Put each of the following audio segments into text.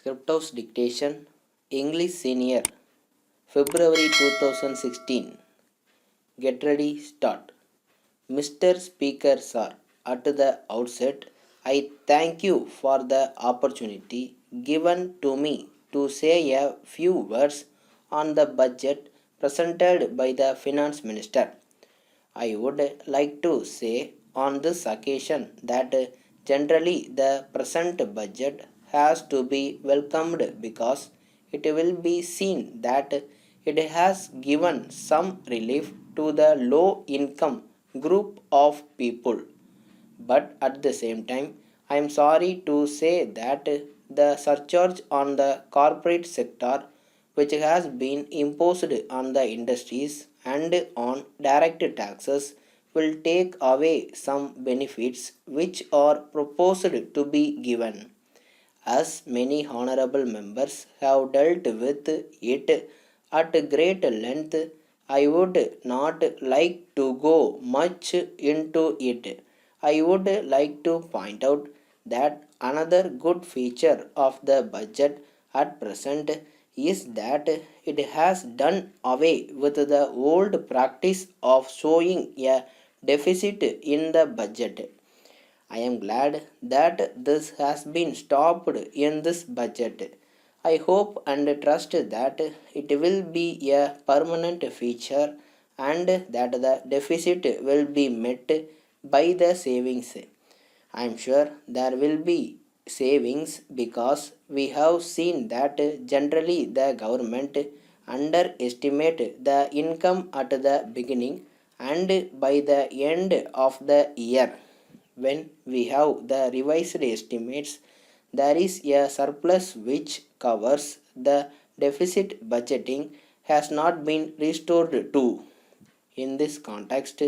Cryptos Dictation, English Senior, February 2016. Get ready, start. Mr. Speaker, sir, at the outset, I thank you for the opportunity given to me to say a few words on the budget presented by the Finance Minister. I would like to say on this occasion that generally the present budget has to be welcomed because it will be seen that it has given some relief to the low income group of people. But at the same time, I am sorry to say that the surcharge on the corporate sector, which has been imposed on the industries and on direct taxes, will take away some benefits which are proposed to be given. As many honorable members have dealt with it at great length, I would not like to go much into it. I would like to point out that another good feature of the budget at present is that it has done away with the old practice of showing a deficit in the budget. I am glad that this has been stopped in this budget. I hope and trust that it will be a permanent feature and that the deficit will be met by the savings. I am sure there will be savings because we have seen that generally the government underestimate the income at the beginning and by the end of the year when we have the revised estimates, there is a surplus which covers the deficit budgeting has not been restored to. In this context,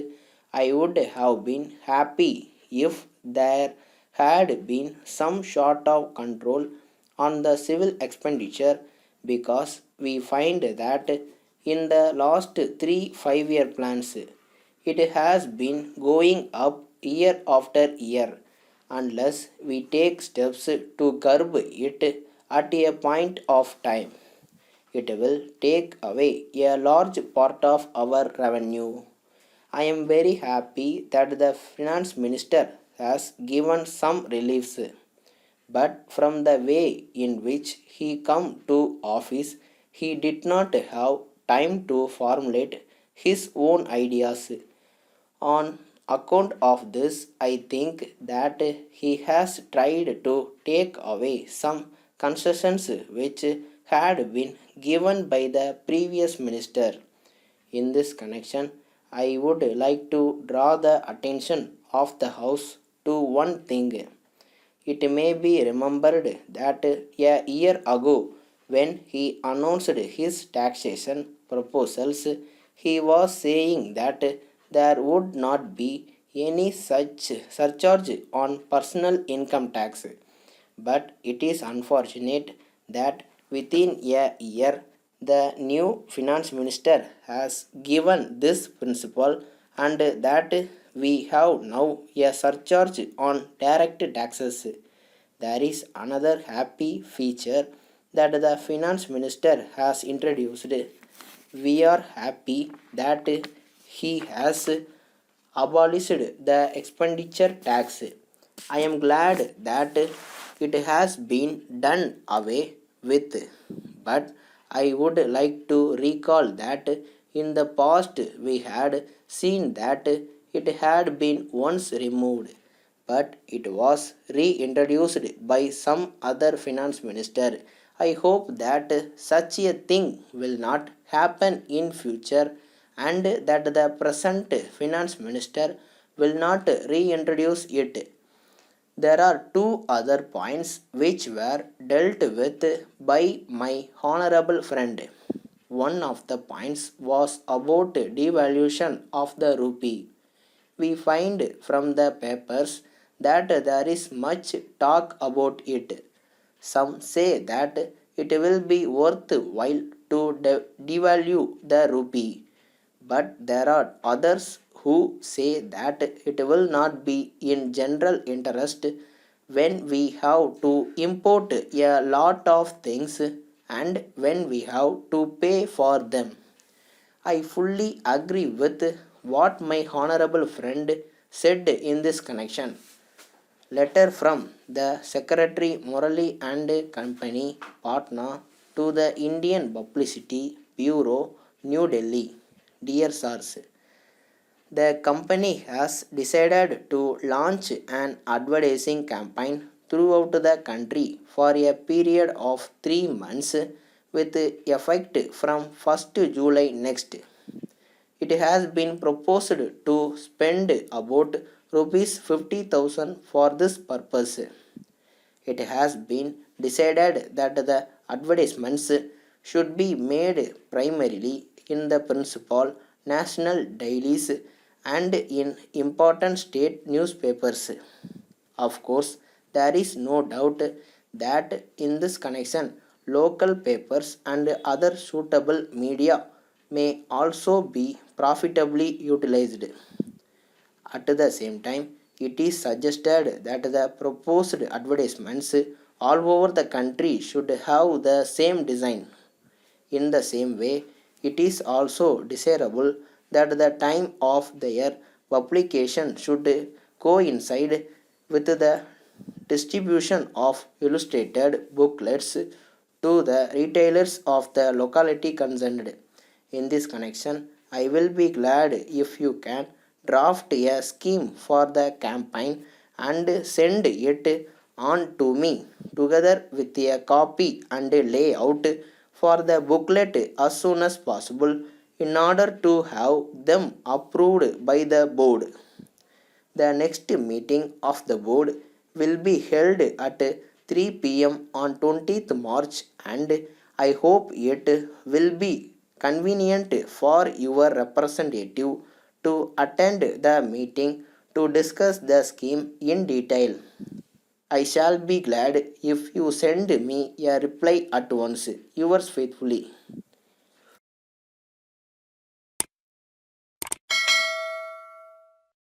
I would have been happy if there had been some sort of control on the civil expenditure because we find that in the last 3 5 year plans it has been going up year after year unless we take steps to curb it at a point of time. It will take away a large part of our revenue. I am very happy that the finance minister has given some reliefs, but from the way in which he come to office, he did not have time to formulate his own ideas. On account of this, I think that he has tried to take away some concessions which had been given by the previous minister. In this connection, I would like to draw the attention of the House to one thing. It may be remembered that a year ago, when he announced his taxation proposals, he was saying that there would not be any such surcharge on personal income tax. But it is unfortunate that within a year, the new finance minister has given this principle and that we have now a surcharge on direct taxes. There is another happy feature that the finance minister has introduced. We are happy that he has abolished the expenditure tax. I am glad that it has been done away with, but I would like to recall that in the past we had seen that it had been once removed, but it was reintroduced by some other finance minister. I hope that such a thing will not happen in future and that the present finance minister will not reintroduce it. There are two other points which were dealt with by my honorable friend. One of the points was about devaluation of the rupee. We find from the papers that there is much talk about it. Some say that it will be worthwhile to devalue the rupee, but there are others who say that it will not be in general interest when we have to import a lot of things and when we have to pay for them. I fully agree with what my honorable friend said in this connection. Letter from the Secretary Morally and Company, Patna, to the Indian Publicity Bureau, New Delhi. Dear Sirs, the company has decided to launch an advertising campaign throughout the country for a period of 3 months with effect from 1st July next. It has been proposed to spend about rupees 50,000 for this purpose. It has been decided that the advertisements should be made primarily in the principal national dailies and in important state newspapers. Of course, there is no doubt that in this connection, local papers and other suitable media may also be profitably utilized. At the same time, it is suggested that the proposed advertisements all over the country should have the same design. In the same way, it is also desirable that the time of their publication should coincide with the distribution of illustrated booklets to the retailers of the locality concerned. In this connection, I will be glad if you can draft a scheme for the campaign and send it on to me together with a copy and a layout for the booklet as soon as possible in order to have them approved by the board. The next meeting of the board will be held at 3 p.m. on 20th March, and I hope it will be convenient for your representative to attend the meeting to discuss the scheme in detail. I shall be glad if you send me a reply at once. Yours faithfully.